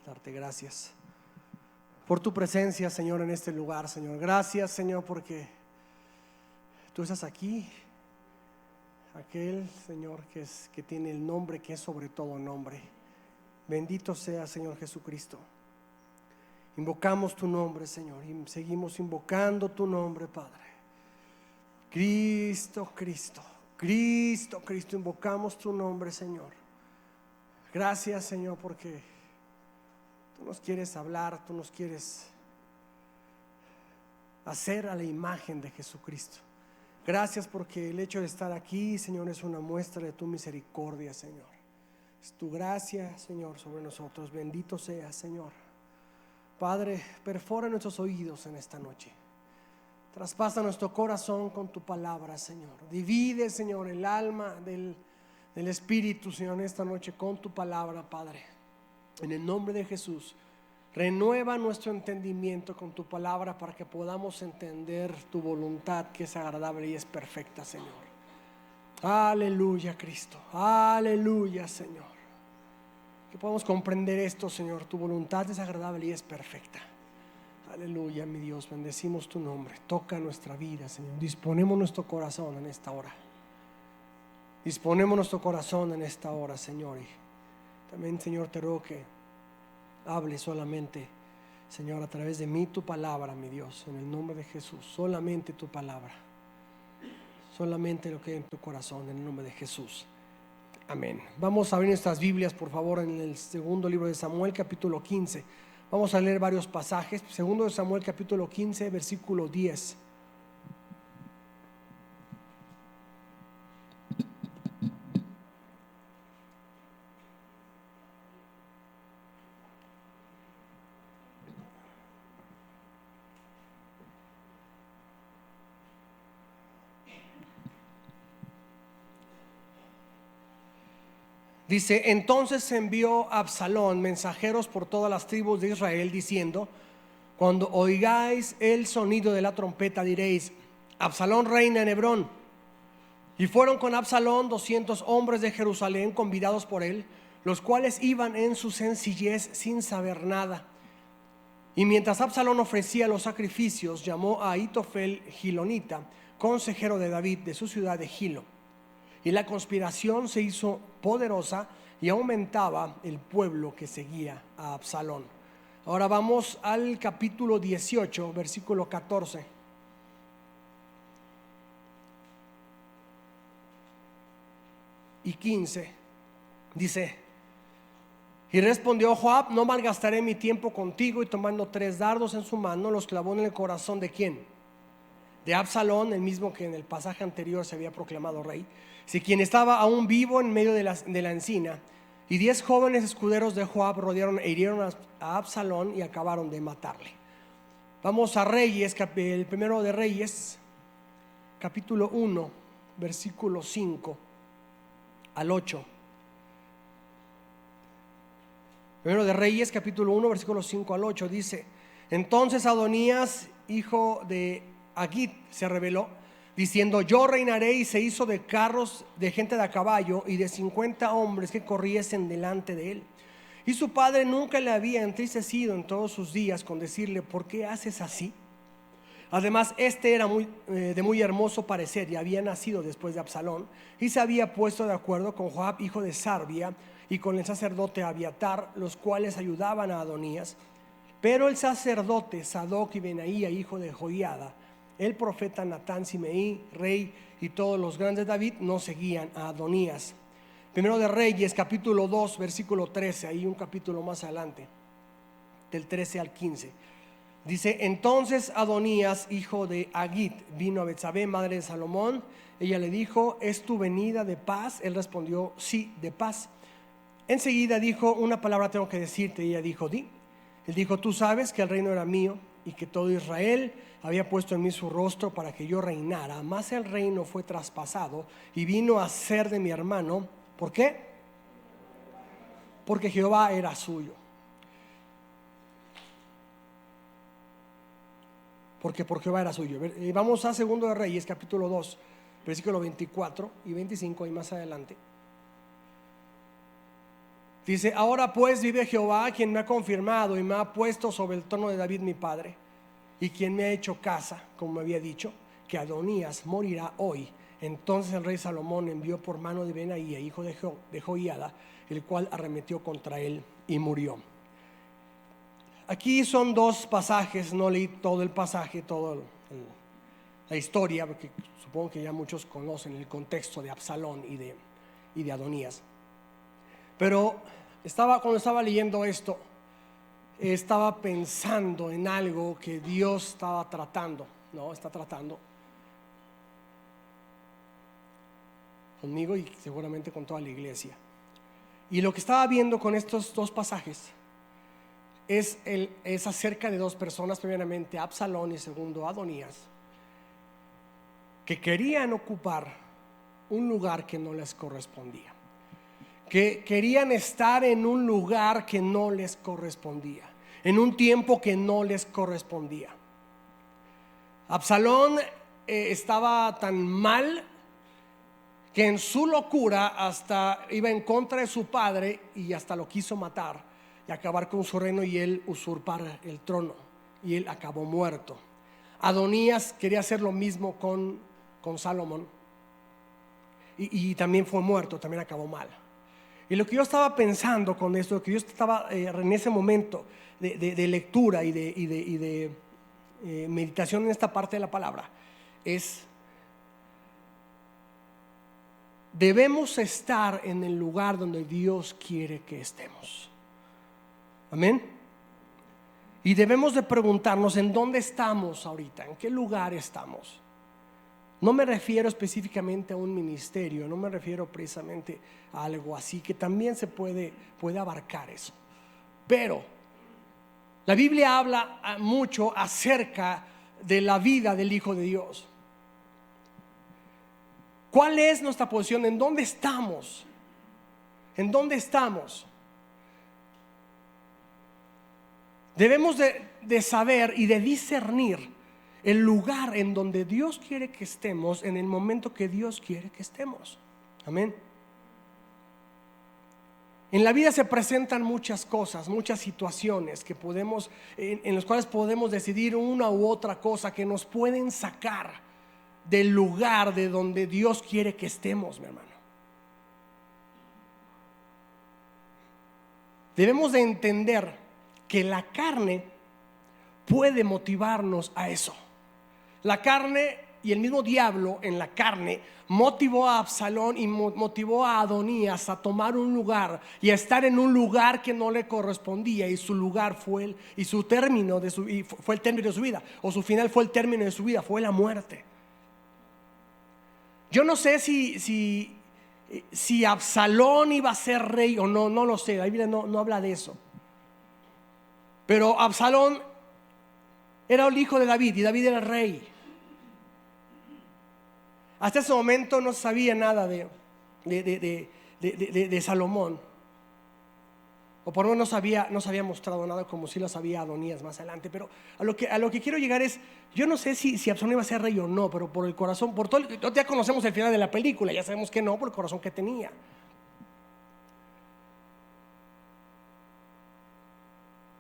darte gracias por tu presencia, Señor, en este lugar, Señor. Gracias, Señor, porque tú estás aquí. Aquel, Señor, que tiene el nombre que es sobre todo nombre. Bendito sea, Señor Jesucristo. Invocamos tu nombre, Señor, y seguimos invocando tu nombre, Padre. Cristo, Cristo, Cristo, Cristo, invocamos tu nombre, Señor. Gracias, Señor, porque tú nos quieres hablar, tú nos quieres hacer a la imagen de Jesucristo. Gracias porque el hecho de estar aquí, Señor, es una muestra de tu misericordia, Señor. Es tu gracia, Señor, sobre nosotros. Bendito sea, Señor. Padre, perfora nuestros oídos en esta noche. Traspasa nuestro corazón con tu palabra, Señor. Divide, Señor, el alma del Espíritu, Señor, en esta noche con tu palabra, Padre. En el nombre de Jesús, renueva nuestro entendimiento con tu palabra para que podamos entender tu voluntad, que es agradable y es perfecta, Señor. Aleluya, Cristo. Aleluya, Señor. Que podamos comprender esto, Señor. Tu voluntad es agradable y es perfecta. Aleluya, mi Dios. Bendecimos tu nombre. Toca nuestra vida, Señor. Disponemos nuestro corazón en esta hora. Disponemos nuestro corazón en esta hora, Señor. Y también, Señor, te ruego que hable solamente, Señor, a través de mí tu palabra, mi Dios, en el nombre de Jesús. Solamente tu palabra. Solamente lo que hay en tu corazón, en el nombre de Jesús. Amén. Vamos a abrir nuestras Biblias, por favor, en el segundo libro de Samuel, capítulo 15. Vamos a leer varios pasajes. Segundo de Samuel, capítulo 15, versículo 10. Dice: entonces envió Absalón mensajeros por todas las tribus de Israel, diciendo: cuando oigáis el sonido de la trompeta, diréis: Absalón reina en Hebrón. Y fueron con Absalón 200 hombres de Jerusalén, convidados por él, los cuales iban en su sencillez sin saber nada. Y mientras Absalón ofrecía los sacrificios, llamó a Ahitofel Gilonita, consejero de David, de su ciudad de Gilo. Y la conspiración se hizo poderosa y aumentaba el pueblo que seguía a Absalón. Ahora vamos al capítulo 18, versículo 14 y 15. Dice: y respondió Joab: no malgastaré mi tiempo contigo. Y tomando 3 dardos en su mano, los clavó en el corazón ¿de quién? De Absalón, el mismo que en el pasaje anterior se había proclamado rey, si quien estaba aún vivo en medio de la encina. Y 10 jóvenes escuderos de Joab rodearon e hirieron a Absalón y acabaron de matarle. Vamos a Reyes, el primero de Reyes, capítulo 1, versículo 5 al 8. Primero de Reyes, capítulo 1, versículo 5 al 8, dice: entonces Adonías, hijo de Agit, se rebeló, diciendo: yo reinaré. Y se hizo de carros de gente de a caballo y de 50 hombres que corriesen delante de él. Y su padre nunca le había entristecido en todos sus días con decirle: ¿por qué haces así? Además, este era de muy hermoso parecer y había nacido después de Absalón, y se había puesto de acuerdo con Joab, hijo de Sarvia, y con el sacerdote Abiatar, los cuales ayudaban a Adonías. Pero el sacerdote Sadoc y Benaía, hijo de Joiada, el profeta Natán, Simei, rey, y todos los grandes de David no seguían a Adonías. Primero de Reyes, capítulo 2, versículo 13, ahí un capítulo más adelante, del 13 al 15. Dice: entonces Adonías, hijo de Agit, vino a Betsabé, madre de Salomón. Ella le dijo: ¿es tu venida de paz? Él respondió: sí, de paz. Enseguida dijo: una palabra tengo que decirte. Y ella dijo: di. Él dijo: tú sabes que el reino era mío y que todo Israel había puesto en mí su rostro para que yo reinara, mas el reino fue traspasado y vino a ser de mi hermano. ¿Por qué? Porque Jehová era suyo. Porque por Jehová era suyo. Vamos a Segundo de Reyes, capítulo 2, versículo 24 y 25, y más adelante. Dice: ahora pues vive Jehová, quien me ha confirmado y me ha puesto sobre el trono de David mi padre, y quien me ha hecho casa, como me había dicho, que Adonías morirá hoy. Entonces el rey Salomón envió por mano de Benaía, hijo de Joiada, el cual arremetió contra él y murió. Aquí son dos pasajes, no leí todo el pasaje, toda la historia, porque supongo que ya muchos conocen el contexto de Absalón y de Adonías. Pero cuando estaba leyendo esto, estaba pensando en algo que Dios está tratando conmigo y seguramente con toda la iglesia. Y lo que estaba viendo con estos dos pasajes es acerca de dos personas, primeramente Absalón y segundo Adonías, que querían ocupar un lugar que no les correspondía, que querían estar en un lugar que no les correspondía, en un tiempo que no les correspondía. Absalón estaba tan mal que en su locura hasta iba en contra de su padre y hasta lo quiso matar y acabar con su reino y él usurpar el trono, y él acabó muerto. Adonías quería hacer lo mismo con Salomón y también fue muerto, también acabó mal. Y lo que yo estaba pensando con esto, lo que yo estaba en ese momento de lectura y de meditación en esta parte de la palabra, es: debemos estar en el lugar donde Dios quiere que estemos. Amén. Y debemos de preguntarnos en dónde estamos ahorita, en qué lugar estamos. No me refiero específicamente a un ministerio, no me refiero precisamente a algo así, que también se puede abarcar eso. Pero la Biblia habla mucho acerca de la vida del Hijo de Dios. ¿Cuál es nuestra posición? ¿En dónde estamos? ¿En dónde estamos? Debemos de saber y de discernir el lugar en donde Dios quiere que estemos, en el momento que Dios quiere que estemos. Amén. En la vida se presentan muchas cosas, muchas situaciones que en las cuales podemos decidir una u otra cosa que nos pueden sacar del lugar de donde Dios quiere que estemos, mi hermano. Debemos de entender que la carne puede motivarnos a eso. La carne y el mismo diablo en la carne motivó a Absalón y motivó a Adonías a tomar un lugar y a estar en un lugar que no le correspondía, y su lugar fue fue el término de su vida, o su final fue el término de su vida, fue la muerte. Yo no sé si Absalón iba a ser rey o no, no lo sé, la Biblia no habla de eso. Pero Absalón era el hijo de David y David era el rey. Hasta ese momento no sabía nada de Salomón, o por lo menos no se había mostrado nada, como si lo sabía Adonías más adelante. Pero a lo que quiero llegar es: yo no sé si Absalón iba a ser rey o no, pero por el corazón, ya conocemos el final de la película, ya sabemos que no, por el corazón que tenía.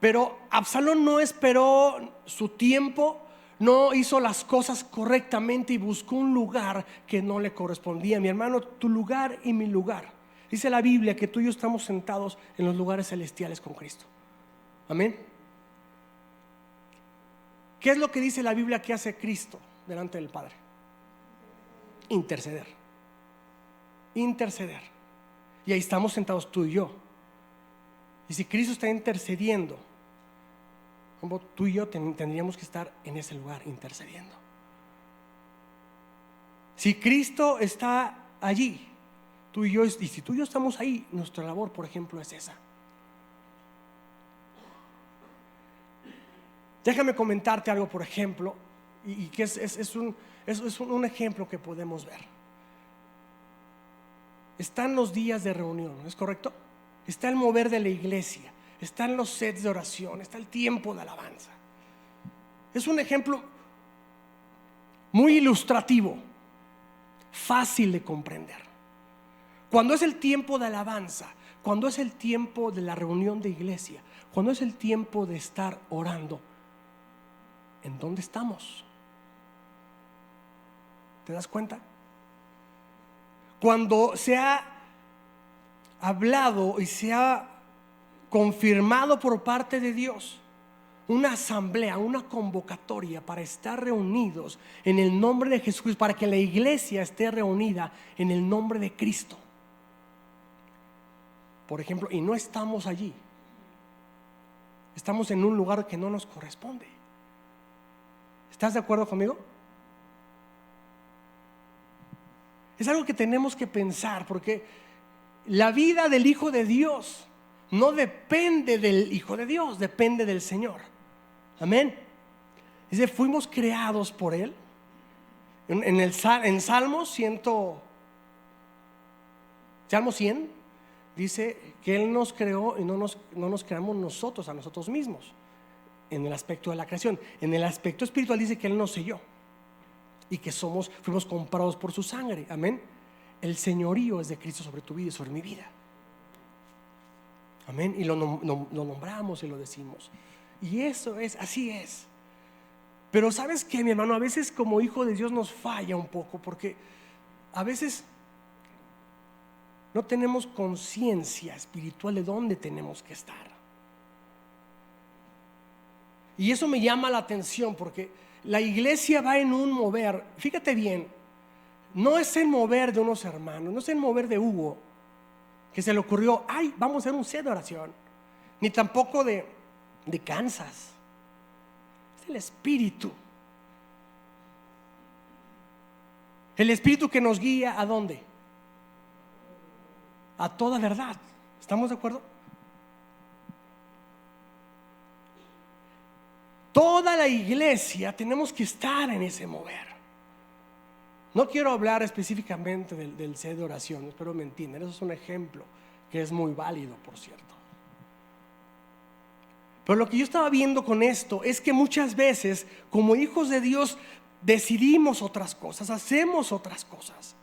Pero Absalón no esperó su tiempo, no hizo las cosas correctamente y buscó un lugar que no le correspondía. Mi hermano, tu lugar y mi lugar. Dice la Biblia que tú y yo estamos sentados en los lugares celestiales con Cristo. Amén. ¿Qué es lo que dice la Biblia que hace Cristo delante del Padre? Interceder. Interceder. Y ahí estamos sentados tú y yo. Y si Cristo está intercediendo, como tú y yo tendríamos que estar en ese lugar intercediendo. Si Cristo está allí, tú y yo, y si tú y yo estamos ahí, nuestra labor, por ejemplo, es esa. Déjame comentarte algo, por ejemplo, y que es un ejemplo que podemos ver. Están los días de reunión, ¿es correcto? Está el mover de la iglesia, están los sets de oración, está el tiempo de alabanza. Es un ejemplo muy ilustrativo, fácil de comprender. Cuando es el tiempo de alabanza, cuando es el tiempo de la reunión de iglesia, cuando es el tiempo de estar orando, ¿en dónde estamos? ¿Te das cuenta? Cuando se ha hablado y se ha confirmado por parte de Dios una asamblea, una convocatoria para estar reunidos en el nombre de Jesús, para que la iglesia esté reunida en el nombre de Cristo, por ejemplo, y no estamos allí, estamos en un lugar que no nos corresponde. ¿Estás de acuerdo conmigo? Es algo que tenemos que pensar, porque la vida del Hijo de Dios no depende del Hijo de Dios, depende del Señor. Amén. Dice, fuimos creados por Él. En Salmo 100 dice que Él nos creó y no nos creamos nosotros a nosotros mismos, en el aspecto de la creación. En el aspecto espiritual dice que Él nos selló y que fuimos comprados por su sangre. Amén. El señorío es de Cristo sobre tu vida y sobre mi vida. Amén. Y lo nombramos y lo decimos. Y eso es, así es. Pero ¿sabes qué, mi hermano? A veces como hijo de Dios nos falla un poco, porque a veces no tenemos conciencia espiritual de dónde tenemos que estar. Y eso me llama la atención, porque la iglesia va en un mover. Fíjate bien, no es el mover de unos hermanos, no es el mover de Hugo, que se le ocurrió, ay, vamos a hacer un set de oración, ni tampoco de Kansas. Es el Espíritu. El Espíritu que nos guía, ¿a dónde? A toda verdad. ¿Estamos de acuerdo? Toda la iglesia tenemos que estar en ese mover. No quiero hablar específicamente del set de oración, espero me entiendan. Eso es un ejemplo que es muy válido, por cierto. Pero lo que yo estaba viendo con esto es que muchas veces, como hijos de Dios, decidimos otras cosas, hacemos otras cosas.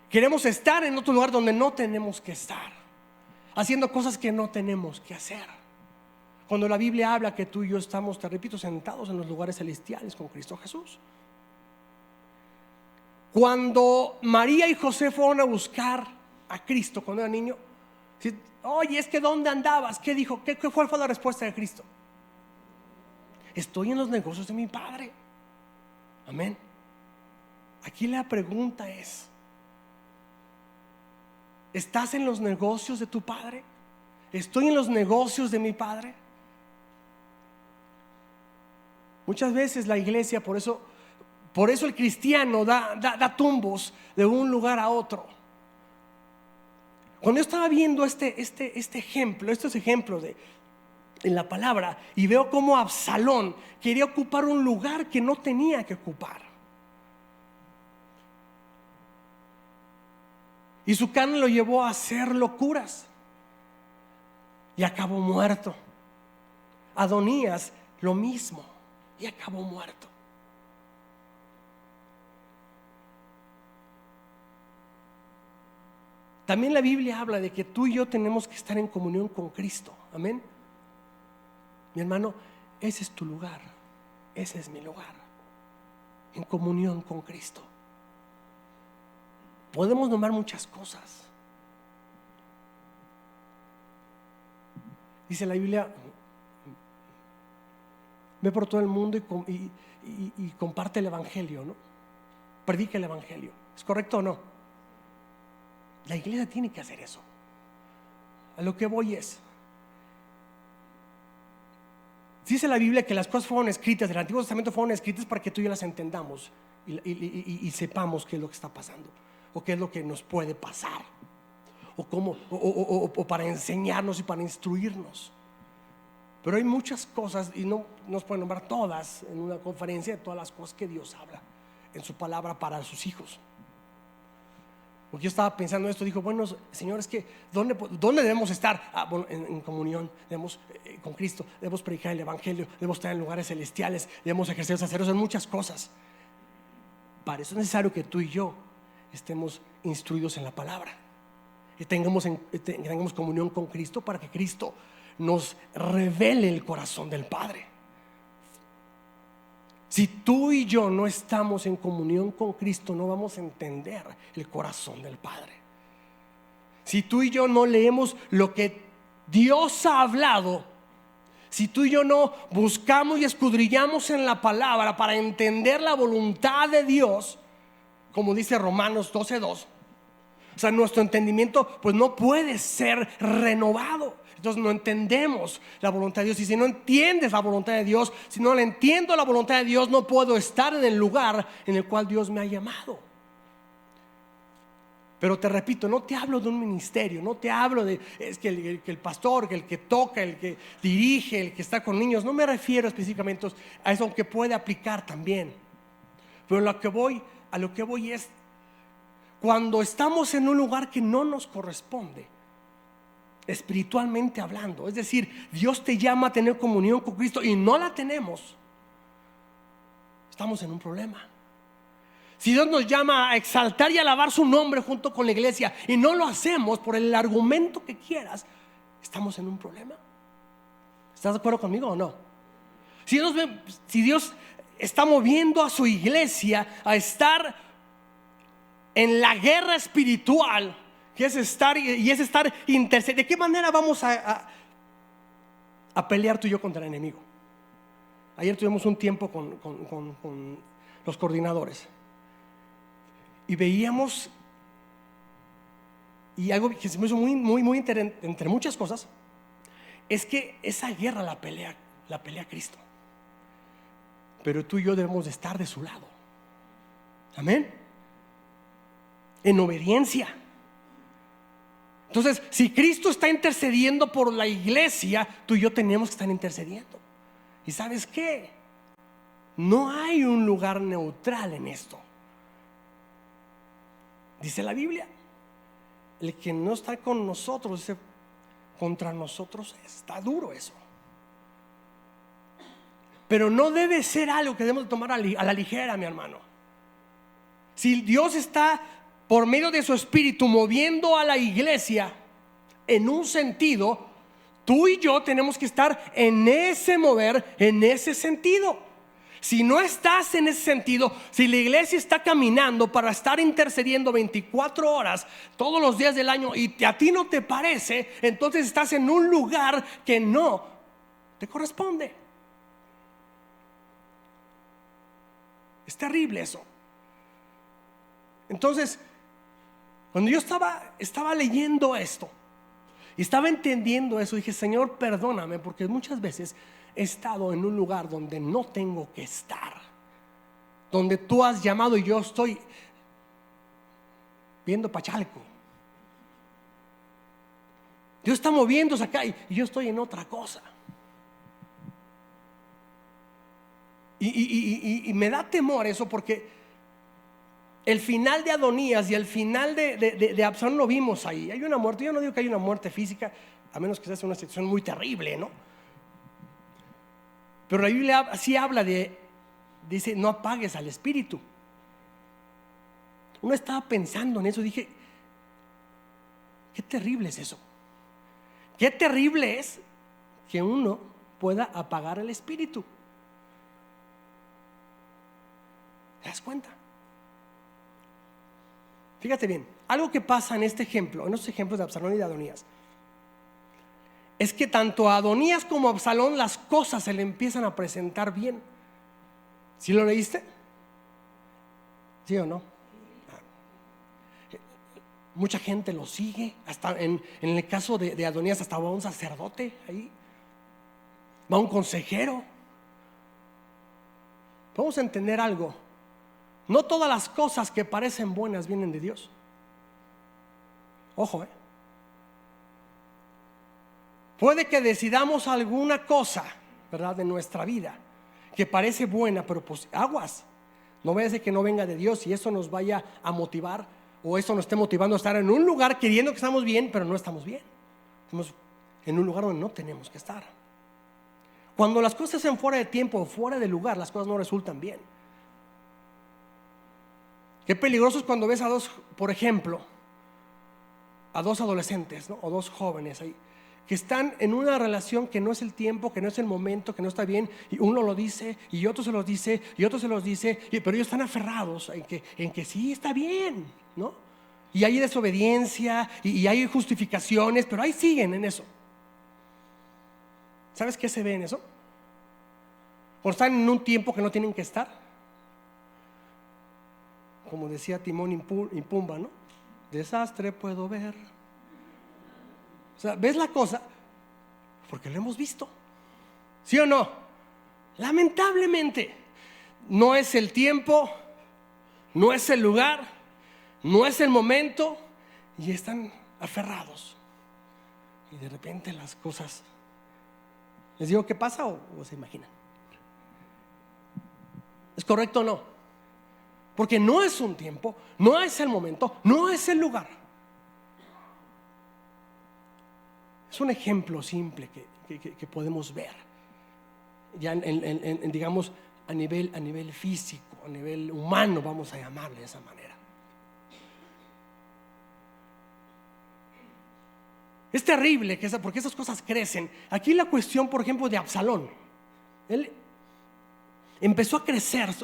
Queremos estar en otro lugar donde no tenemos que estar, haciendo cosas que no tenemos que hacer. Cuando la Biblia habla que tú y yo estamos, te repito, sentados en los lugares celestiales con Cristo Jesús. Cuando María y José fueron a buscar a Cristo cuando era niño, oye, es que ¿dónde andabas? ¿Qué dijo? ¿Qué fue la respuesta de Cristo? Estoy en los negocios de mi Padre. Amén. Aquí la pregunta es, ¿estás en los negocios de tu Padre? ¿Estoy en los negocios de mi Padre? Muchas veces la iglesia, por eso el cristiano da tumbos de un lugar a otro. Cuando yo estaba viendo este ejemplo, estos ejemplos en la palabra, y veo cómo Absalón quería ocupar un lugar que no tenía que ocupar, y su carne lo llevó a hacer locuras y acabó muerto. Adonías lo mismo y acabó muerto. También la Biblia habla de que tú y yo tenemos que estar en comunión con Cristo. Amén. Mi hermano, ese es tu lugar, ese es mi lugar, en comunión con Cristo. Podemos nombrar muchas cosas. Dice la Biblia, ve por todo el mundo y comparte el evangelio, ¿no? Predica el evangelio. ¿Es correcto o no? La iglesia tiene que hacer eso. A lo que voy es, dice la Biblia que las cosas fueron escritas del Antiguo Testamento, fueron escritas para que tú y yo las entendamos y sepamos qué es lo que está pasando, o qué es lo que nos puede pasar, o cómo, o para enseñarnos y para instruirnos. Pero hay muchas cosas, y no nos pueden nombrar todas en una conferencia, de todas las cosas que Dios habla en su palabra para sus hijos. Porque yo estaba pensando esto, dijo, bueno, Señor, es que ¿dónde debemos estar? Bueno, en comunión, debemos con Cristo, debemos predicar el evangelio, debemos estar en lugares celestiales, debemos ejercer sacerdocio, en muchas cosas. Para eso es necesario que tú y yo estemos instruidos en la palabra. y tengamos comunión con Cristo, para que Cristo nos revele el corazón del Padre. Si tú y yo no estamos en comunión con Cristo, no vamos a entender el corazón del Padre. Si tú y yo no leemos lo que Dios ha hablado, si tú y yo no buscamos y escudriñamos en la palabra para entender la voluntad de Dios, como dice Romanos 12:2, o sea, nuestro entendimiento pues no puede ser renovado. Entonces no entendemos la voluntad de Dios. Y si no entiendes la voluntad de Dios, si no le entiendo la voluntad de Dios, no puedo estar en el lugar en el cual Dios me ha llamado. Pero te repito, no te hablo de un ministerio, no te hablo de es que el pastor, que el que toca, el que dirige, el que está con niños. No me refiero específicamente a eso, aunque puede aplicar también. Pero a lo que voy es, cuando estamos en un lugar que no nos corresponde, espiritualmente hablando, es decir, Dios te llama a tener comunión con Cristo y no la tenemos, estamos en un problema. Si Dios nos llama a exaltar y alabar su nombre junto con la iglesia y no lo hacemos por el argumento que quieras, estamos en un problema. ¿Estás de acuerdo conmigo o no? Si Dios está moviendo a su iglesia a estar en la guerra espiritual, que es estar intercediendo, ¿de qué manera vamos a pelear tú y yo contra el enemigo? Ayer tuvimos un tiempo con los coordinadores y veíamos, y algo que se me hizo muy interesante, entre muchas cosas, es que esa guerra la pelea Cristo, pero tú y yo debemos de estar de su lado. Amén. En obediencia. Entonces, si Cristo está intercediendo por la iglesia, tú y yo tenemos que estar intercediendo. ¿Y sabes qué? No hay un lugar neutral en esto. Dice la Biblia, el que no está con nosotros, dice, contra nosotros. Está duro eso. Pero no debe ser algo que debemos tomar a la ligera, mi hermano. Si Dios está por medio de su espíritu moviendo a la iglesia en un sentido, tú y yo tenemos que estar en ese mover, en ese sentido. Si no estás en ese sentido, si la iglesia está caminando para estar intercediendo 24 horas todos los días del año y a ti no te parece, entonces estás en un lugar que no te corresponde. Es terrible eso. Entonces, cuando yo estaba leyendo esto y estaba entendiendo eso, dije, Señor, perdóname, porque muchas veces he estado en un lugar donde no tengo que estar, donde tú has llamado y yo estoy viendo Pachalco. Dios está moviéndose acá y yo estoy en otra cosa. Y me da temor eso, porque el final de Adonías y el final de Absalón lo vimos ahí. Hay una muerte. Yo no digo que hay una muerte física, a menos que sea una situación muy terrible, ¿no? Pero la Biblia sí habla dice, no apagues al espíritu. Uno estaba pensando en eso, dije, qué terrible es eso. Qué terrible es que uno pueda apagar el espíritu. ¿Te das cuenta? Fíjate bien, algo que pasa en este ejemplo, en los ejemplos de Absalón y de Adonías, es que tanto a Adonías como a Absalón las cosas se le empiezan a presentar bien. ¿Sí lo leíste? ¿Sí o no? Mucha gente lo sigue, hasta en el caso de Adonías hasta va un sacerdote ahí, va un consejero. Vamos a entender algo. No todas las cosas que parecen buenas vienen de Dios. Ojo, puede que decidamos alguna cosa, ¿verdad?, de nuestra vida que parece buena, pero pues aguas, no vaya a ser que no venga de Dios y eso nos vaya a motivar, o eso nos esté motivando a estar en un lugar queriendo que estamos bien, pero no estamos bien. Estamos en un lugar donde no tenemos que estar. Cuando las cosas están fuera de tiempo o fuera de lugar, las cosas no resultan bien. Qué peligroso es cuando ves a dos, por ejemplo, a dos adolescentes, ¿no? O dos jóvenes ahí, que están en una relación que no es el tiempo, que no es el momento, que no está bien, y uno lo dice, y otro se los dice, y otro se los dice, pero ellos están aferrados en que sí está bien, ¿no? Y hay desobediencia, y hay justificaciones, pero ahí siguen en eso. ¿Sabes qué se ve en eso? O están en un tiempo que no tienen que estar, como decía Timón y Pumba, ¿no? Desastre puedo ver. O sea, ¿ves la cosa? Porque lo hemos visto, ¿sí o no? Lamentablemente, no es el tiempo, no es el lugar, no es el momento, y están aferrados. Y de repente las cosas, ¿les digo qué pasa o se imaginan? ¿Es correcto o no? Porque no es un tiempo, no es el momento, no es el lugar. Es un ejemplo simple que podemos ver ya digamos a nivel físico, a nivel humano, vamos a llamarle de esa manera. Es terrible porque esas cosas crecen. Aquí la cuestión, por ejemplo, de Absalón, él empezó a crecer.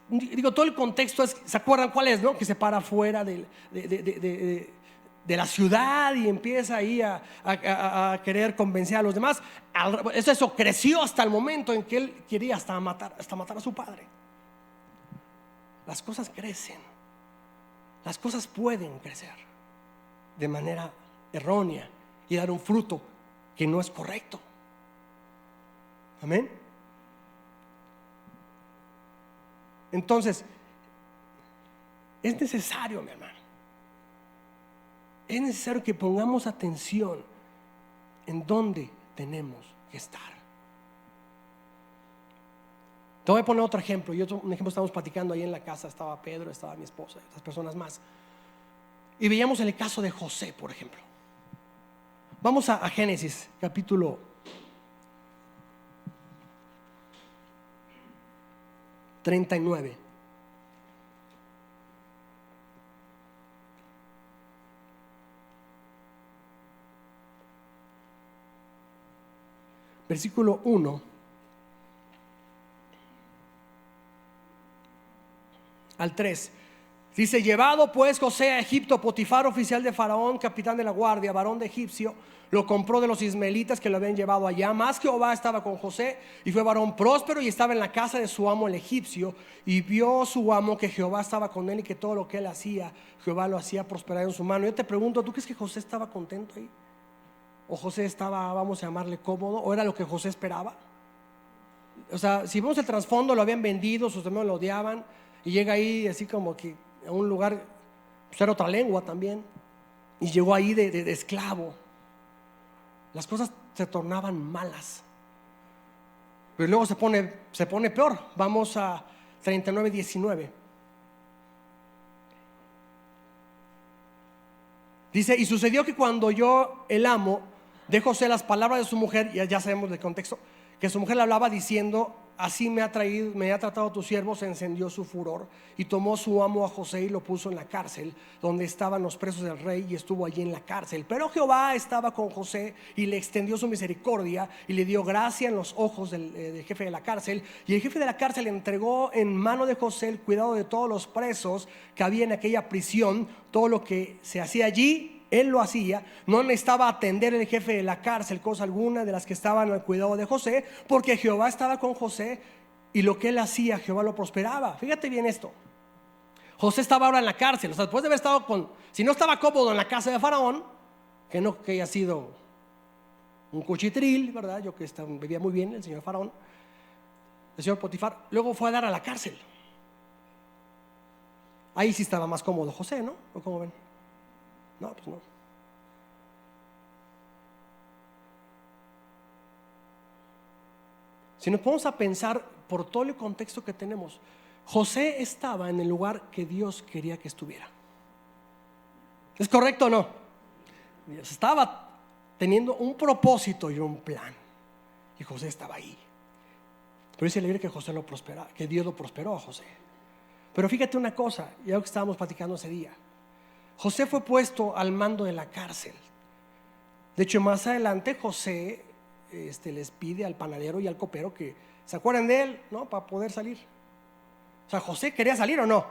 Digo, todo el contexto es, ¿se acuerdan cuál es, no? Que se para afuera de la ciudad y empieza ahí a querer convencer a los demás. Eso creció hasta el momento en que él quería hasta matar a su padre. Las cosas crecen, las cosas pueden crecer de manera errónea y dar un fruto que no es correcto. Amén. Entonces, es necesario, mi hermano, es necesario que pongamos atención en dónde tenemos que estar. Te voy a poner otro ejemplo. Un ejemplo, estábamos platicando ahí en la casa, estaba Pedro, estaba mi esposa y otras personas más, y veíamos el caso de José, por ejemplo. Vamos a Génesis capítulo 39. Versículo 1 al 3. Dice: llevado pues José a Egipto, Potifar, oficial de Faraón, capitán de la guardia, varón de egipcio, lo compró de los ismaelitas que lo habían llevado allá. Mas Jehová estaba con José, y fue varón próspero, y estaba en la casa de su amo el egipcio. Y vio su amo que Jehová estaba con él, y que todo lo que él hacía, Jehová lo hacía prosperar en su mano. Yo te pregunto, ¿tú crees que José estaba contento ahí? ¿O José estaba, vamos a llamarle, cómodo? ¿O era lo que José esperaba? O sea, si vemos el trasfondo, lo habían vendido, sus hermanos lo odiaban, y llega ahí así como que a un lugar, pues era otra lengua también, y llegó ahí de esclavo. Las cosas se tornaban malas, pero luego se pone peor. Vamos a 39:19. Dice: y sucedió que cuando oyó el amo de José las palabras de su mujer, y ya sabemos del contexto, que su mujer le hablaba diciendo: así me ha tratado tu siervo, se encendió su furor, y tomó su amo a José y lo puso en la cárcel donde estaban los presos del rey, y estuvo allí en la cárcel. Pero Jehová estaba con José y le extendió su misericordia y le dio gracia en los ojos del jefe de la cárcel. Y el jefe de la cárcel entregó en mano de José el cuidado de todos los presos que había en aquella prisión. Todo lo que se hacía allí, él lo hacía. No necesitaba atender el jefe de la cárcel cosa alguna de las que estaban al cuidado de José, porque Jehová estaba con José, y lo que él hacía, Jehová lo prosperaba. Fíjate bien esto. José estaba ahora en la cárcel. O sea, después de haber estado si no estaba cómodo en la casa de Faraón, que no que haya sido un cuchitril, ¿verdad? Yo que vivía muy bien el señor Faraón, el señor Potifar, luego fue a dar a la cárcel. Ahí sí estaba más cómodo José, ¿no? ¿O cómo ven? No, pues no. Si nos ponemos a pensar por todo el contexto que tenemos, José estaba en el lugar que Dios quería que estuviera. ¿Es correcto o no? Dios estaba teniendo un propósito y un plan, y José estaba ahí. Pero dice la Biblia que José lo prosperó, que Dios lo prosperó a José. Pero fíjate una cosa, y algo que estábamos platicando ese día: José fue puesto al mando de la cárcel. De hecho, más adelante José les pide al panadero y al copero que se acuerden de él, ¿no? Para poder salir. O sea, ¿José quería salir o no?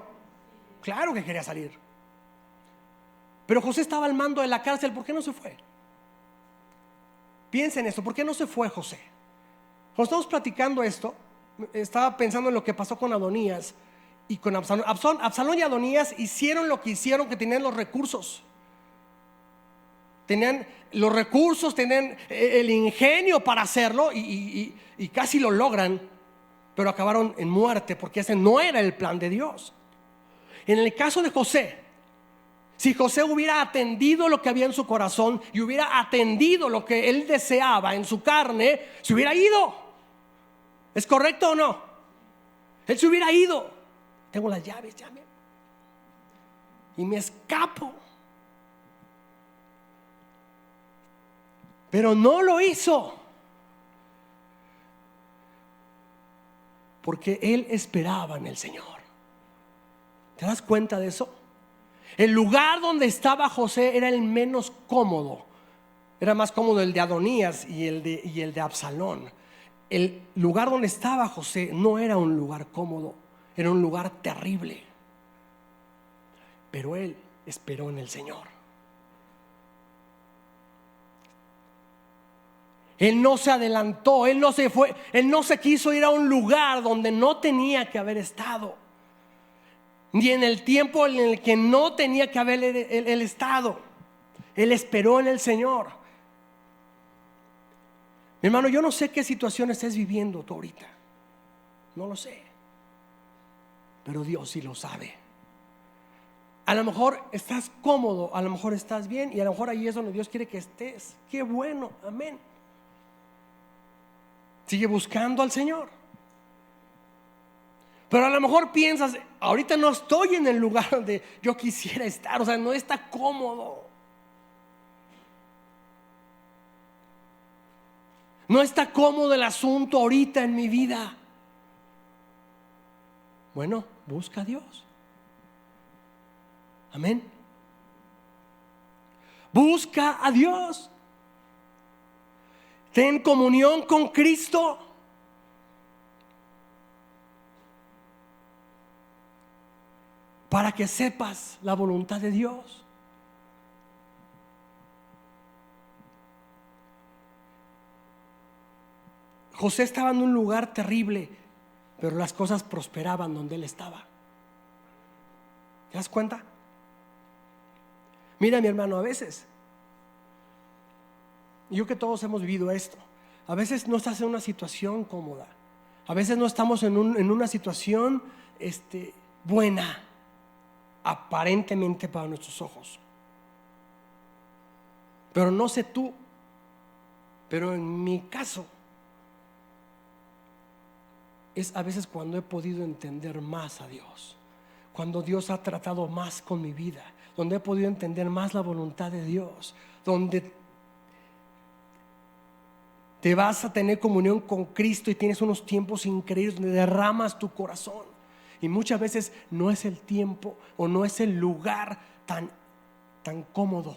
Claro que quería salir. Pero José estaba al mando de la cárcel. ¿Por qué no se fue? Piensen en esto. ¿Por qué no se fue José? Cuando estamos platicando esto, estaba pensando en lo que pasó con Adonías y con Absalón. Absalón y Adonías hicieron lo que hicieron, que tenían los recursos. Tenían los recursos, tenían el ingenio para hacerlo y casi lo logran, pero acabaron en muerte porque ese no era el plan de Dios. En el caso de José, si José hubiera atendido lo que había en su corazón y hubiera atendido lo que él deseaba en su carne, se hubiera ido. ¿Es correcto o no? Él se hubiera ido. Tengo las llaves, ya y me escapo. Pero no lo hizo, porque él esperaba en el Señor. ¿Te das cuenta de eso? El lugar donde estaba José era el menos cómodo. Era más cómodo el de Adonías y el de Absalón. El lugar donde estaba José no era un lugar cómodo, era un lugar terrible. Pero él esperó en el Señor. Él no se adelantó, él no se fue, él no se quiso ir a un lugar donde no tenía que haber estado, ni en el tiempo en el que no tenía que haber el estado. Él esperó en el Señor. Mi hermano, yo no sé qué situación estés viviendo tú ahorita, no lo sé, pero Dios sí lo sabe. A lo mejor estás cómodo, a lo mejor estás bien, y a lo mejor ahí es donde Dios quiere que estés. Qué bueno, amén. Sigue buscando al Señor. Pero a lo mejor piensas, ahorita no estoy en el lugar donde yo quisiera estar. O sea, no está cómodo. No está cómodo el asunto ahorita en mi vida. Bueno, busca a Dios. Amén. Busca a Dios. Ten comunión con Cristo. Para que sepas la voluntad de Dios. José estaba en un lugar terrible, pero las cosas prosperaban donde él estaba. ¿Te das cuenta? Mira, mi hermano, a veces, yo que todos hemos vivido esto, a veces no estás en una situación cómoda, a veces no estamos en una situación buena, aparentemente para nuestros ojos. Pero no sé tú, pero en mi caso es a veces cuando he podido entender más a Dios, cuando Dios ha tratado más con mi vida, donde he podido entender más la voluntad de Dios, donde te vas a tener comunión con Cristo y tienes unos tiempos increíbles donde derramas tu corazón. Y muchas veces no es el tiempo o no es el lugar tan cómodo.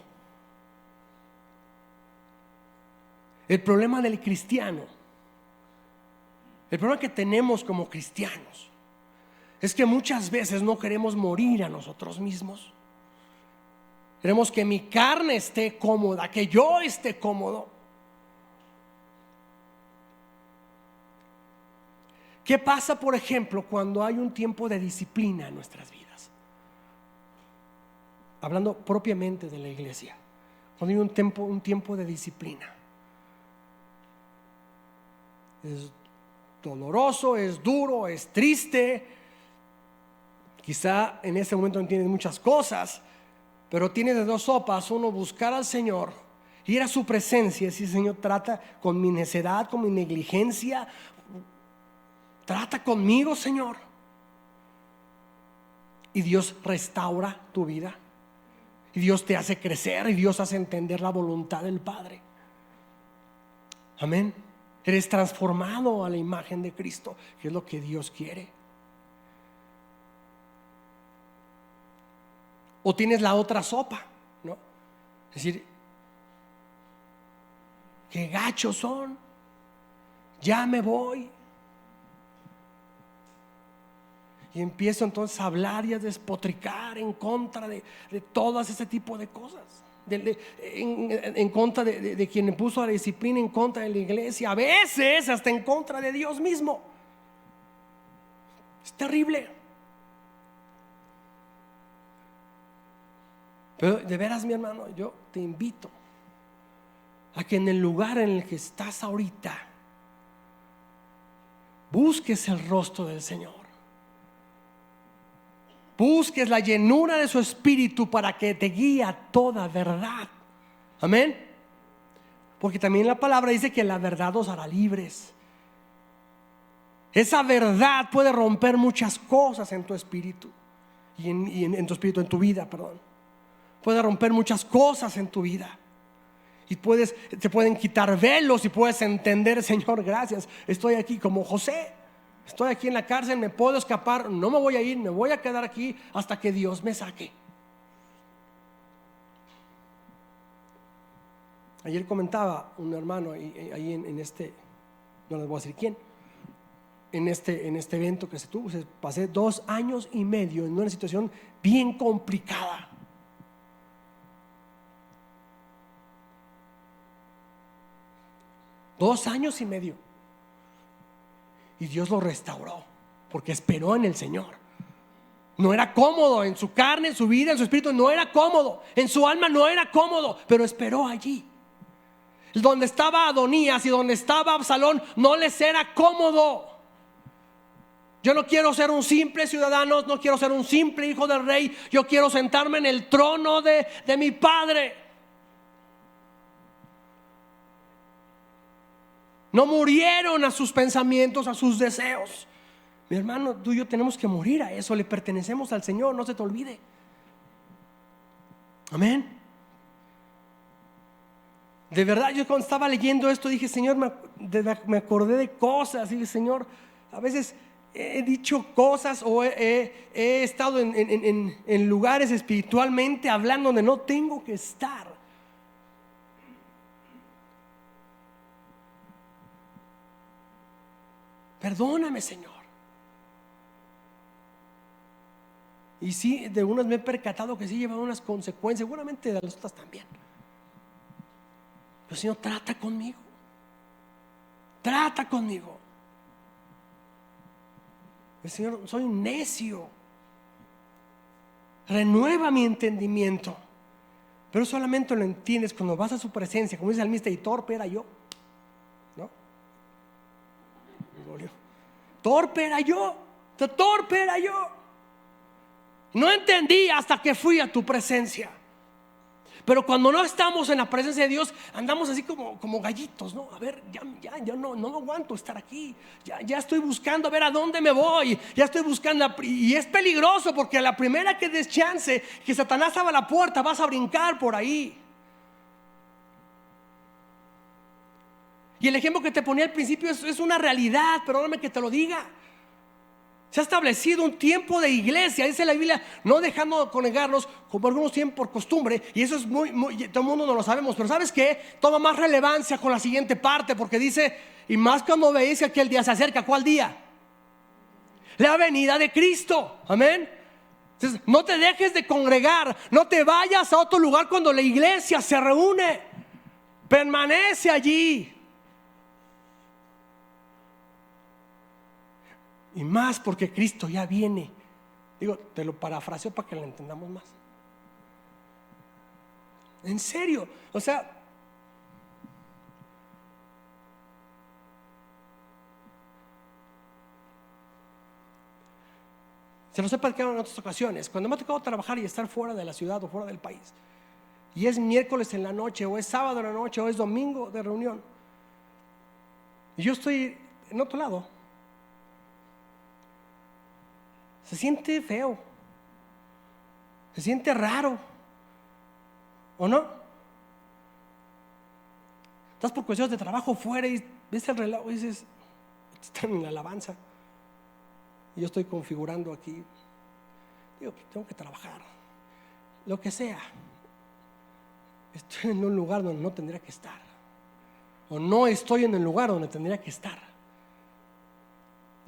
El problema del cristiano, el problema que tenemos como cristianos, es que muchas veces no queremos morir a nosotros mismos. Queremos que mi carne esté cómoda, que yo esté cómodo. ¿Qué pasa, por ejemplo, cuando hay un tiempo de disciplina en nuestras vidas? Hablando propiamente de la iglesia, cuando hay un tiempo de disciplina. Es doloroso, es duro, es triste. Quizá en ese momento no entiendes muchas cosas, pero tienes de dos sopas: uno, buscar al Señor, ir a su presencia y decir: Señor, trata con mi necedad, con mi negligencia, trata conmigo, Señor. Y Dios restaura tu vida, y Dios te hace crecer, y Dios hace entender la voluntad del Padre. Amén. Eres transformado a la imagen de Cristo, que es lo que Dios quiere. o tienes la otra sopa, ¿no? Es decir, qué gachos son, ya me voy. Y empiezo entonces a hablar y a despotricar en contra de todas ese tipo de cosas. En contra de quien puso la disciplina, en contra de la iglesia, a veces hasta en contra de Dios mismo. Es terrible. Pero de veras, mi hermano, yo te invito a que en el lugar en el que estás ahorita busques el rostro del Señor, busques la llenura de su espíritu para que te guíe a toda verdad. Amén. Porque también la palabra dice que la verdad os hará libres. Esa verdad puede romper muchas cosas en tu espíritu y en tu espíritu, en tu vida, perdón. Puede romper muchas cosas en tu vida. Y te pueden quitar velos y puedes entender: Señor, gracias, estoy aquí como José. Estoy aquí en la cárcel, me puedo escapar, no me voy a ir, me voy a quedar aquí hasta que Dios me saque. Ayer comentaba un hermano ahí en este, no les voy a decir quién, en este evento que se tuvo. Pasé 2 años y medio en una situación bien complicada. Dos años y medio. Y Dios lo restauró porque esperó en el Señor. No era cómodo en su carne, en su vida, en su espíritu, no era cómodo. En su alma no era cómodo, pero esperó allí. Donde estaba Adonías y donde estaba Absalón no les era cómodo. Yo no quiero ser un simple ciudadano, no quiero ser un simple hijo del rey. Yo quiero sentarme en el trono de mi padre. No murieron a sus pensamientos, a sus deseos. Mi hermano, tú y yo tenemos que morir a eso. Le pertenecemos al Señor, no se te olvide. Amén. De verdad, yo cuando estaba leyendo esto dije: Señor, me acordé de cosas. Dije: Señor, a veces he dicho cosas o he estado en lugares espiritualmente hablando donde no tengo que estar. Perdóname, Señor. Y sí, de unas me he percatado que sí llevan unas consecuencias, seguramente de las otras también. Pero Señor, trata conmigo. Trata conmigo. El Señor, soy un necio. Renueva mi entendimiento. Pero solamente lo entiendes cuando vas a su presencia. Como dice el salmista: y torpe era yo, ¿no? Torpe era yo. Torpe era yo. No entendí hasta que fui a tu presencia. Pero cuando no estamos en la presencia de Dios, andamos así como gallitos, ¿no? A ver, ya no aguanto estar aquí. Ya estoy buscando a ver a dónde me voy. Ya estoy buscando. Y es peligroso porque a la primera que des chance que Satanás abra la puerta, vas a brincar por ahí. Y el ejemplo que te ponía al principio es una realidad, perdóname que te lo diga. Se ha establecido un tiempo de iglesia, dice la Biblia, no dejando de congregarnos como algunos tienen por costumbre. Y eso es muy, todo el mundo no lo sabemos. Pero ¿sabes qué? Toma más relevancia con la siguiente parte, porque dice: y más cuando veis que aquel día se acerca. ¿Cuál día? La venida de Cristo. Amén. Entonces, no te dejes de congregar. No te vayas a otro lugar cuando la iglesia se reúne. Permanece allí. Y más porque Cristo ya viene. Digo, te lo parafraseo para que lo entendamos más. En serio, o sea, se los he platicado en otras ocasiones. Cuando me ha tocado trabajar y estar fuera de la ciudad o fuera del país, y es miércoles en la noche, o es sábado en la noche, o es domingo de reunión, y yo estoy en otro lado, se siente feo, se siente raro, ¿o no? Estás por cuestiones de trabajo fuera y ves el reloj y dices: están en la alabanza y yo estoy configurando aquí. Digo, pues tengo que trabajar. lo que sea, estoy en un lugar donde no tendría que estar, o no estoy en el lugar donde tendría que estar.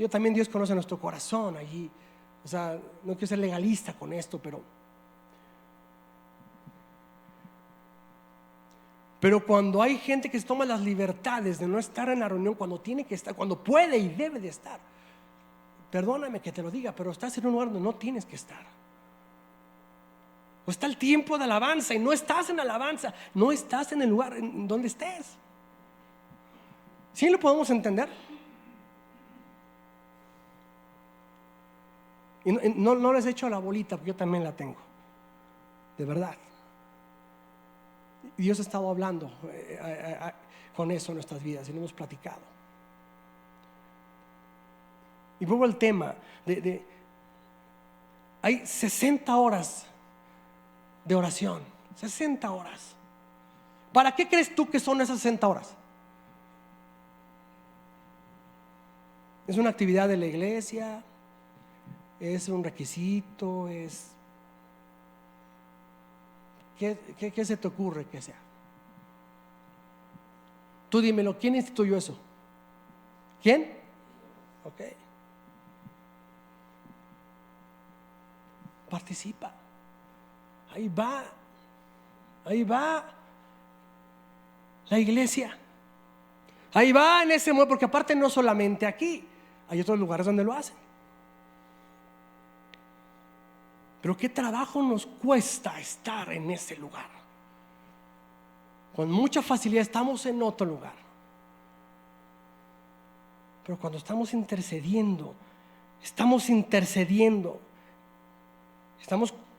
También Dios conoce nuestro corazón allí. O sea, no quiero ser legalista con esto, pero cuando hay gente que se toma las libertades de no estar en la reunión cuando tiene que estar, cuando puede y debe de estar, perdóname que te lo diga, pero estás en un lugar donde no tienes que estar. O está el tiempo de alabanza y no estás en alabanza, no estás en el lugar en donde estés. ¿Sí lo podemos entender? Y no les echo la bolita, porque yo también la tengo, de verdad. Dios ha estado hablando con eso en nuestras vidas y lo hemos platicado. Y vuelvo al tema hay 60 horas de oración, 60 horas. ¿Para qué crees tú que son esas 60 horas? ¿Es una actividad de la iglesia? ¿Es un requisito? ¿Qué se te ocurre que sea? Tú dímelo, ¿quién instituyó eso? ¿Quién? Ok. Participa. Ahí va la iglesia. Ahí va en ese modo, porque aparte no solamente aquí, hay otros lugares donde lo hacen. Pero qué trabajo nos cuesta estar en ese lugar. Con mucha facilidad estamos en otro lugar. Pero cuando estamos intercediendo, estamos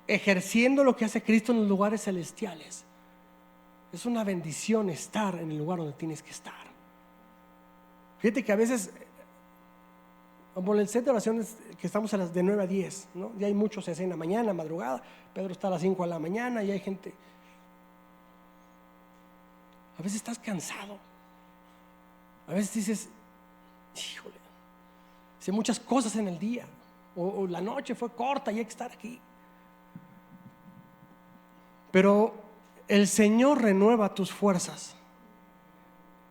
ejerciendo lo que hace Cristo en los lugares celestiales. Es una bendición estar en el lugar donde tienes que estar. Fíjate que a veces, como en el set de oraciones que estamos a las de 9 a 10, ¿no? Ya hay muchos se hacen en la mañana, madrugada. Pedro está a las 5 de la mañana y hay gente. A veces estás cansado. A veces dices, híjole, hice muchas cosas en el día, o la noche fue corta y hay que estar aquí. Pero el Señor renueva tus fuerzas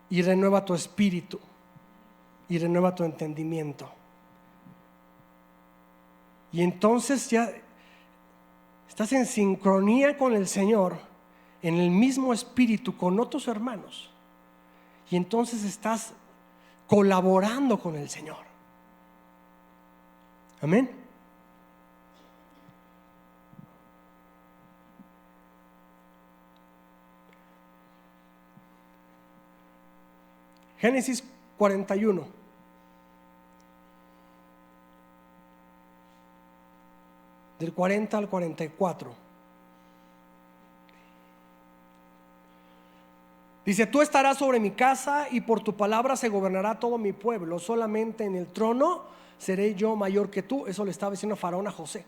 y renueva tu espíritu y renueva tu entendimiento. Y entonces ya estás en sincronía con el Señor, en el mismo espíritu con otros hermanos, y entonces estás colaborando con el Señor. Amén. Génesis 41. Del 40 al 44. Dice: tú estarás sobre mi casa y por tu palabra se gobernará todo mi pueblo. Solamente en el trono seré yo mayor que tú. Eso le estaba diciendo Faraón a José.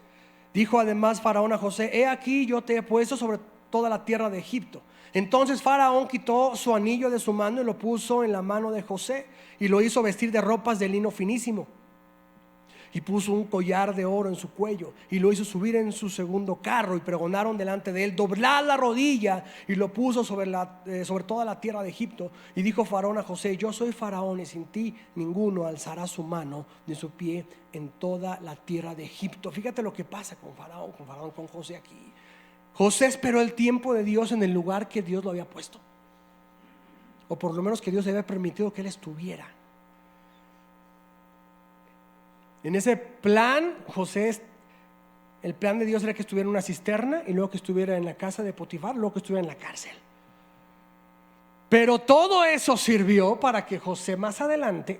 Dijo además Faraón a José: he aquí yo te he puesto sobre toda la tierra de Egipto. Entonces Faraón quitó su anillo de su mano y lo puso en la mano de José y lo hizo vestir de ropas de lino finísimo. Y puso un collar de oro en su cuello y lo hizo subir en su segundo carro, y pregonaron delante de él: doblad la rodilla. Y lo puso sobre toda la tierra de Egipto. Y dijo Faraón a José: yo soy Faraón y sin ti ninguno alzará su mano ni su pie en toda la tierra de Egipto. Fíjate lo que pasa con Faraón, con José aquí. José esperó el tiempo de Dios en el lugar que Dios lo había puesto, o por lo menos que Dios le había permitido que él estuviera. En ese plan, el plan de Dios era que estuviera en una cisterna, y luego que estuviera en la casa de Potifar, luego que estuviera en la cárcel. Pero todo eso sirvió para que José más adelante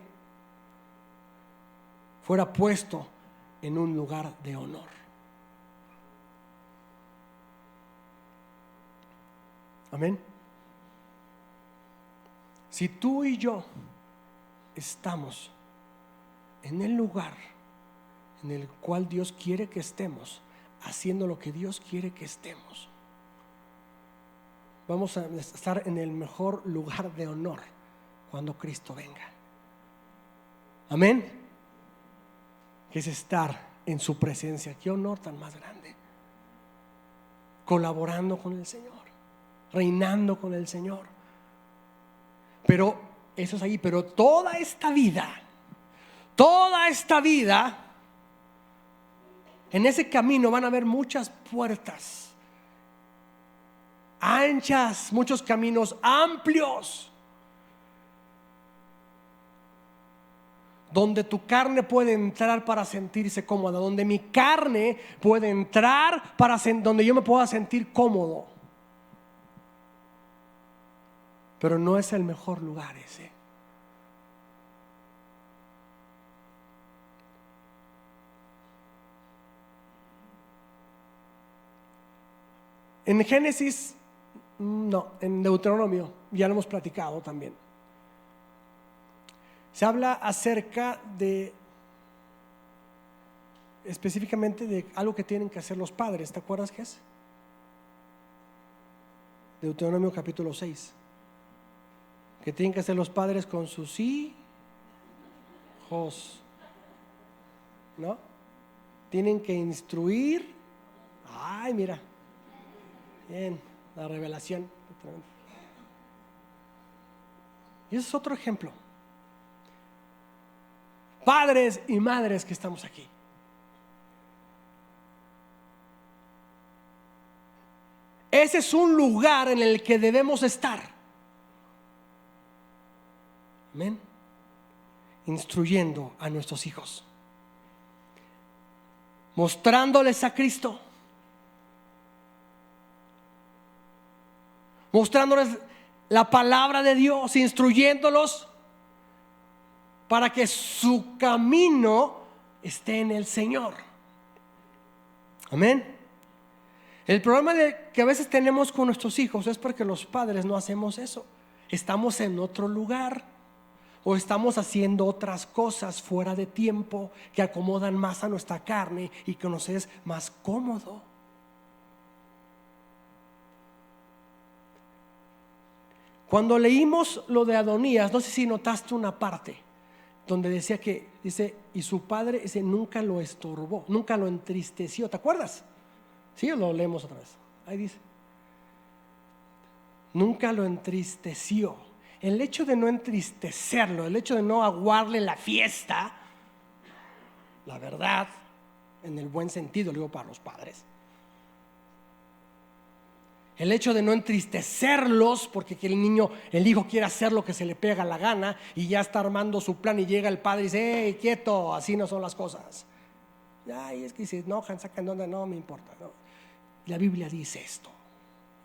fuera puesto en un lugar de honor. Amén. Si tú y yo estamos en el lugar en el cual Dios quiere que estemos, haciendo lo que Dios quiere que estemos, vamos a estar en el mejor lugar de honor cuando Cristo venga. Amén. Que es estar en su presencia. Qué honor tan más grande. colaborando con el Señor, reinando con el Señor. Pero eso es ahí, pero toda esta vida, en ese camino van a haber muchas puertas anchas, muchos caminos amplios, donde tu carne puede entrar para sentirse cómoda, donde mi carne puede entrar donde yo me pueda sentir cómodo. Pero no es el mejor lugar ese. En Génesis, no, en Deuteronomio, ya lo hemos platicado también. Se habla acerca de, específicamente de algo que tienen que hacer los padres. ¿Te acuerdas qué es? Deuteronomio capítulo 6. Que tienen que hacer los padres con sus hijos, ¿no? Tienen que instruir. Ay, mira. Bien, la revelación. Y ese es otro ejemplo. Padres y madres que estamos aquí. Ese es un lugar en el que debemos estar. Amén. Instruyendo a nuestros hijos, mostrándoles a Cristo, mostrándoles la palabra de Dios, instruyéndolos para que su camino esté en el Señor. Amén. El problema que a veces tenemos con nuestros hijos es porque los padres no hacemos eso. Estamos en otro lugar o estamos haciendo otras cosas fuera de tiempo que acomodan más a nuestra carne y que nos es más cómodo. Cuando leímos lo de Adonías, no sé si notaste una parte donde decía que, dice, y su padre, dice, nunca lo estorbó, nunca lo entristeció. ¿Te acuerdas? Sí, lo leemos otra vez. Ahí dice, nunca lo entristeció. El hecho de no entristecerlo, el hecho de no aguarle la fiesta, la verdad, en el buen sentido, lo digo para los padres. El hecho de no entristecerlos porque el hijo quiere hacer lo que se le pega la gana y ya está armando su plan y llega el padre y dice, hey, quieto, así no son las cosas. Ay, es que se enojan, sacan de onda, no me importa, no. La Biblia dice esto.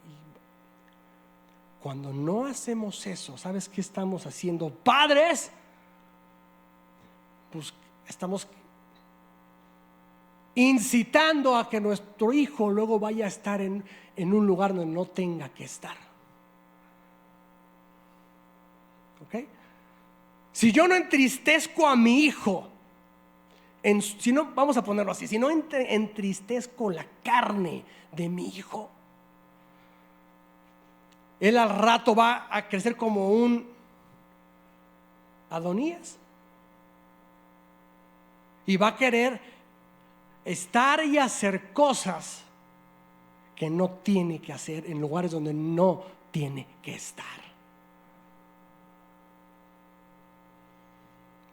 Y cuando no hacemos eso, ¿sabes qué estamos haciendo? Padres, pues estamos incitando a que nuestro hijo luego vaya a estar en un lugar donde no tenga que estar. ¿Ok? Si yo no entristezco a mi hijo, si no, vamos a ponerlo así, si no entristezco la carne de mi hijo, él al rato va a crecer como un Adonías y va a querer estar y hacer cosas que no tiene que hacer en lugares donde no tiene que estar.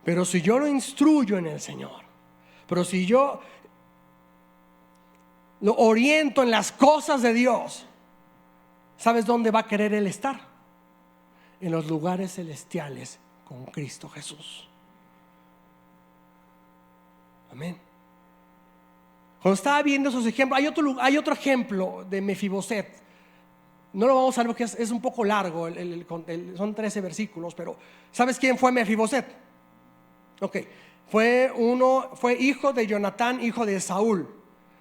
Pero si yo lo instruyo en el Señor, pero si yo lo oriento en las cosas de Dios, ¿sabes dónde va a querer él estar? En los lugares celestiales con Cristo Jesús. Amén. Cuando estaba viendo esos ejemplos, hay otro ejemplo de Mefiboset. No lo vamos a ver porque es un poco largo, son 13 versículos, pero ¿sabes quién fue Mefiboset? Ok, fue hijo de Jonatán, hijo de Saúl.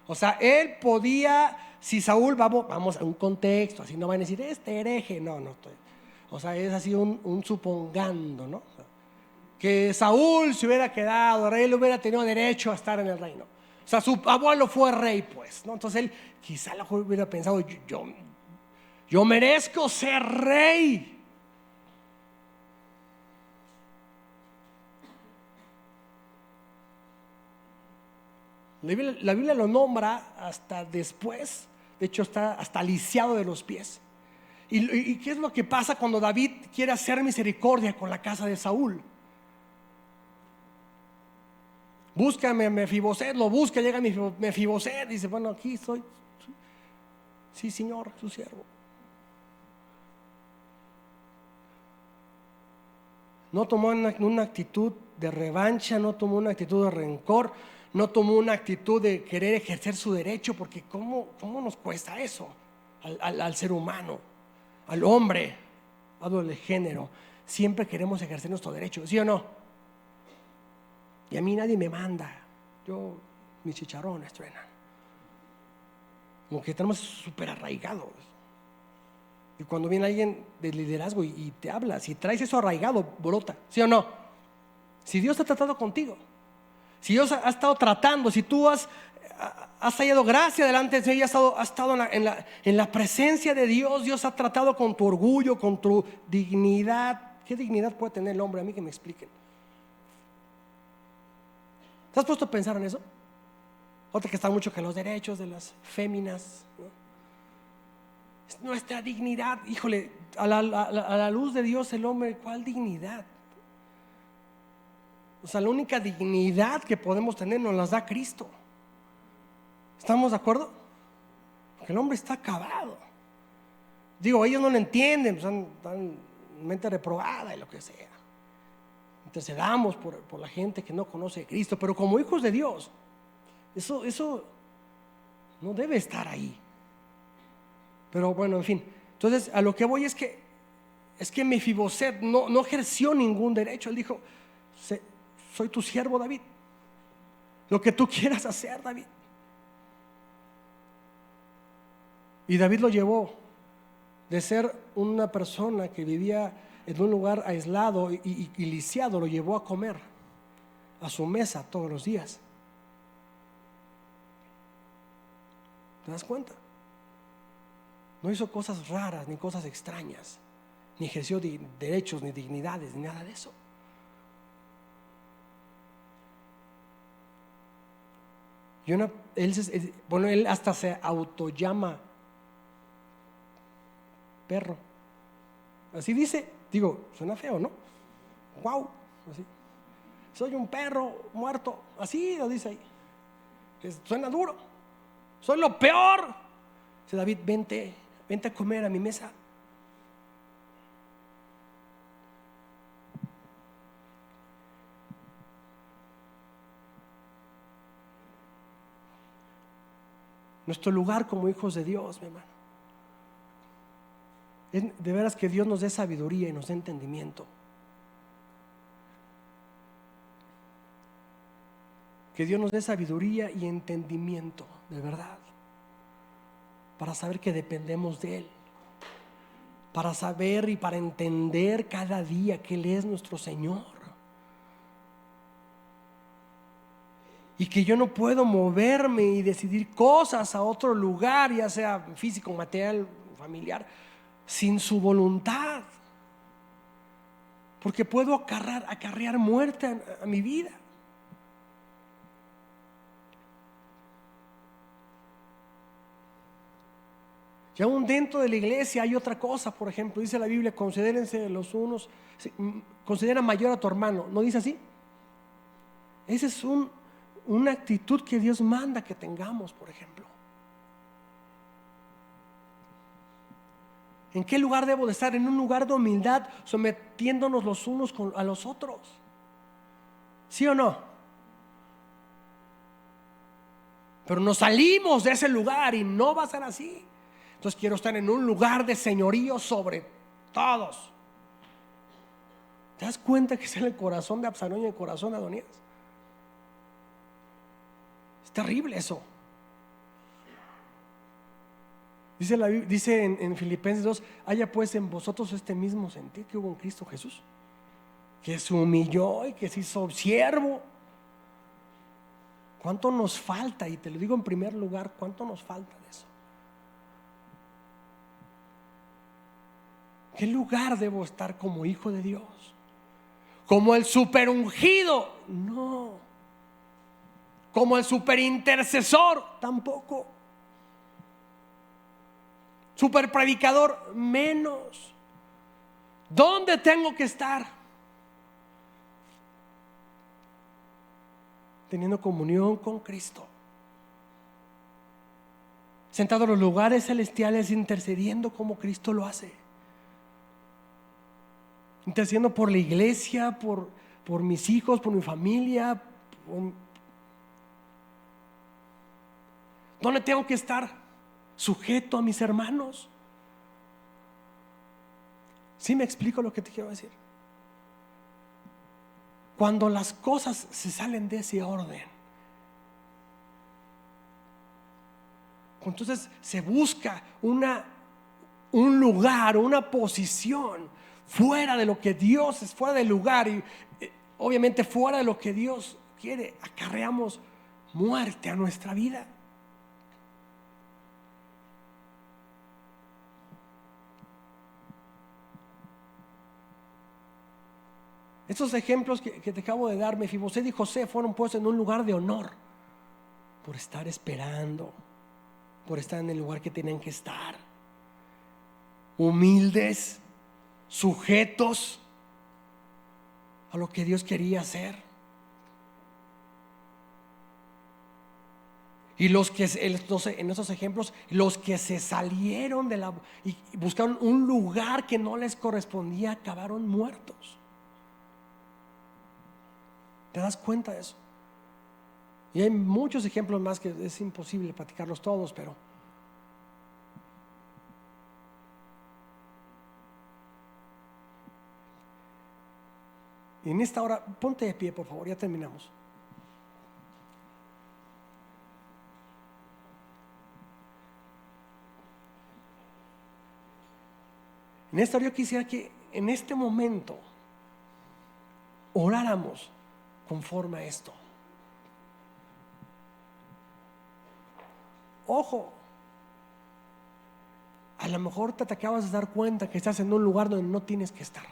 O sea, él podía, si Saúl, vamos a un contexto, así no van a decir, este hereje, no estoy. O sea, es así un supongando, ¿no? Que Saúl se hubiera quedado rey, él hubiera tenido derecho a estar en el reino. O sea, su abuelo fue rey, pues, ¿no? Entonces él quizá hubiera pensado, yo merezco ser rey. La Biblia lo nombra hasta después De hecho está hasta lisiado de los pies. ¿Y qué es lo que pasa cuando David quiere hacer misericordia con la casa de Saúl? Búscame Mefiboset, lo busca, llega Mefiboset, dice, bueno, aquí estoy. Sí, Señor, su siervo. No tomó una actitud de revancha, no tomó una actitud de rencor, no tomó una actitud de querer ejercer su derecho, porque ¿cómo nos cuesta eso al ser humano, al hombre, hablo del género? Siempre queremos ejercer nuestro derecho, ¿sí o no? Y a mí nadie me manda, mis chicharrones truenan. Como que estamos súper arraigados. Y cuando viene alguien de liderazgo y te habla, si traes eso arraigado, brota, ¿sí o no? Si Dios ha tratado contigo, si Dios ha estado tratando, si tú has hallado gracia delante de Dios, has estado en la presencia de Dios, Dios ha tratado con tu orgullo, con tu dignidad. ¿Qué dignidad puede tener el hombre? A mí que me expliquen. ¿Te has puesto a pensar en eso? Otra que está mucho que los derechos de las féminas, ¿no? Nuestra dignidad, híjole, a la luz de Dios el hombre, ¿cuál dignidad? O sea, la única dignidad que podemos tener nos las da Cristo. ¿Estamos de acuerdo? Porque el hombre está acabado. Digo, ellos no lo entienden, están mente reprobada y lo que sea. Intercedamos por la gente que no conoce a Cristo, pero como hijos de Dios, eso no debe estar ahí. Pero bueno, en fin. Entonces, a lo que voy es que Mefiboset no ejerció ningún derecho. Él dijo, soy tu siervo, David. Lo que tú quieras hacer, David. Y David lo llevó de ser una persona que vivía en un lugar aislado y lisiado, lo llevó a comer a su mesa todos los días. ¿Te das cuenta? No hizo cosas raras ni cosas extrañas, ni ejerció derechos ni dignidades ni nada de eso. Él hasta se autollama perro. Así dice, digo, suena feo, ¿no? Wow, así. Soy un perro muerto, así lo dice ahí. Suena duro. Soy lo peor. Dice David, vente a comer a mi mesa. Nuestro lugar como hijos de Dios, mi hermano, es de veras que Dios nos dé sabiduría y nos dé entendimiento. Que Dios nos dé sabiduría y entendimiento, de verdad, para saber que dependemos de Él, para saber y para entender cada día que Él es nuestro Señor, y que yo no puedo moverme y decidir cosas a otro lugar, ya sea físico, material, familiar, sin su voluntad, porque puedo acarrear muerte a mi vida. Y aún dentro de la iglesia hay otra cosa. Por ejemplo, dice la Biblia, considérense los unos, considera mayor a tu hermano. ¿No dice así? Esa es una actitud que Dios manda que tengamos, por ejemplo. ¿En qué lugar debo de estar? En un lugar de humildad, sometiéndonos los unos a los otros. ¿Sí o no? Pero nos salimos de ese lugar y no va a ser así. Entonces quiero estar en un lugar de señorío sobre todos. ¿Te das cuenta que es en el corazón de Absalón y el corazón de Adonías? Es terrible eso. Dice en Filipenses 2, haya pues en vosotros este mismo sentir que hubo en Cristo Jesús, que se humilló y que se hizo siervo. ¿Cuánto nos falta? Y te lo digo en primer lugar, ¿cuánto nos falta de eso? ¿Qué lugar debo estar como hijo de Dios? ¿Como el super ungido? No. ¿Como el super intercesor? Tampoco. super predicador, menos. ¿Dónde tengo que estar? Teniendo comunión con Cristo, sentado en los lugares celestiales, intercediendo como Cristo lo hace, intercediendo por la iglesia, por mis hijos, por mi familia. ¿Dónde tengo que estar? Sujeto a mis hermanos. ¿Sí me explico lo que te quiero decir? Cuando las cosas se salen de ese orden, entonces se busca un lugar, una posición fuera de lo que Dios es, fuera del lugar, y obviamente fuera de lo que Dios quiere. Acarreamos muerte a nuestra vida. Estos ejemplos que te acabo de dar, Mefiboset y José, fueron puestos en un lugar de honor por estar esperando, por estar en el lugar que tenían que estar, humildes, sujetos a lo que Dios quería hacer. Y los que en esos ejemplos, los que se salieron y buscaron un lugar que no les correspondía, acabaron muertos. ¿Te das cuenta de eso? Y hay muchos ejemplos más que es imposible platicarlos todos, pero y en esta hora, ponte de pie, por favor, ya terminamos. En esta hora yo quisiera que en este momento oráramos conforme a esto. Ojo, a lo mejor te acabas de dar cuenta que estás en un lugar donde no tienes que estar.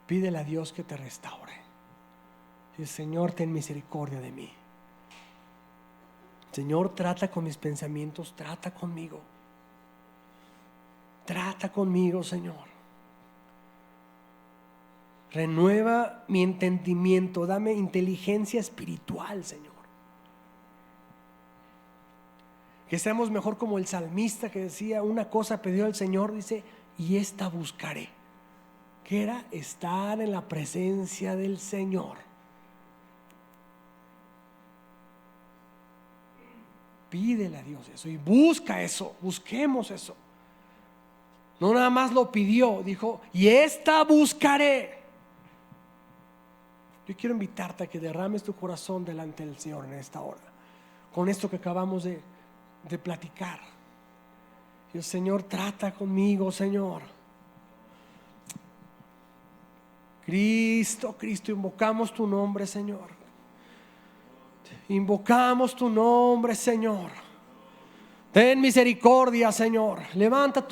Pídele a Dios que te restaure. Y Señor, ten misericordia de mí. Señor, trata con mis pensamientos, trata conmigo. Trata conmigo, Señor. Renueva mi entendimiento, dame inteligencia espiritual, Señor. Que seamos mejor como el salmista que decía, una cosa pidió al Señor, dice, y esta buscaré. Que era estar en la presencia del Señor. Pídele a Dios eso y busca eso, busquemos eso. No nada más lo pidió, dijo, y esta buscaré. Yo quiero invitarte a que derrames tu corazón delante del Señor en esta hora, con esto que acabamos de platicar. Y el Señor, trata conmigo, Señor. Cristo, Cristo, invocamos tu nombre, Señor. Invocamos tu nombre, Señor. Ten misericordia, Señor. Levanta tu